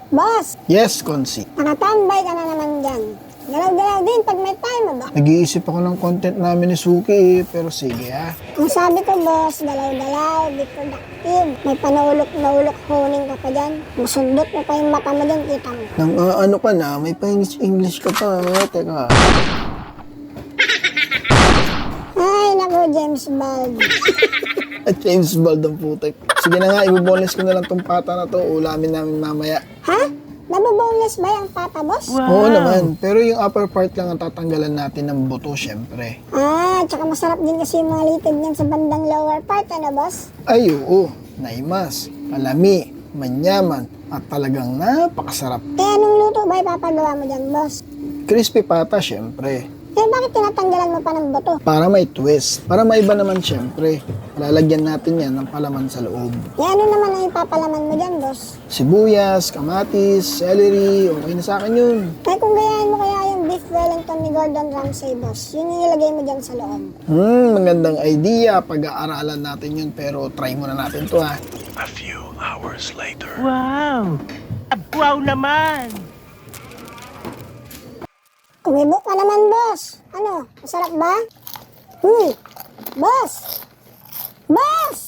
Boss, Yes, Konsi. nakatambay ka na naman dyan. Galaw-galaw din pag may time mo ba? Nag-iisip ako ng content namin ni Suki pero sige Ang sabi ko, boss, galaw-galaw, be productive. May panulok-naulok honing ka pa dyan. Masundot mo pa yung mata mo dyan, kita mo. Nang ano ka na, may pa-English ka pa. Teka. Ay, naku, James Bald. At James Bald ang putek. Sige na nga, ibubonus ko na lang tong pata na to. Ulamin namin mamaya. Ha? Naboboneless ba yung pata, boss? Oo naman, pero yung upper part lang ang tatanggalan natin ng buto, syempre. Tsaka masarap din kasi yung mga litid niyan sa bandang lower part, ano, boss? Ay oo, naimas, palami, manyaman, at talagang napakasarap. Anong luto ba ipapagawa mo dyan, boss? Crispy pata, syempre. Bakit tinatanggalan mo pa ng buto? Para may twist. Para maiba naman, syempre. Lalagyan natin yan ng palaman sa loob. Ano naman ang ipapalaman mo dyan, boss? Sibuyas, kamatis, celery, okay na sa akin yun. Kung gayahin mo kaya yung beef Wellington ni Gordon Ramsay, boss, yun yung ilagay mo dyan sa loob. Magandang idea. Pag-aaralan natin yun, pero try muna natin to ha. A few hours later. Wow! Wow naman! Kumibo ka naman, boss. Ano, masarap ba? Boss! Boss!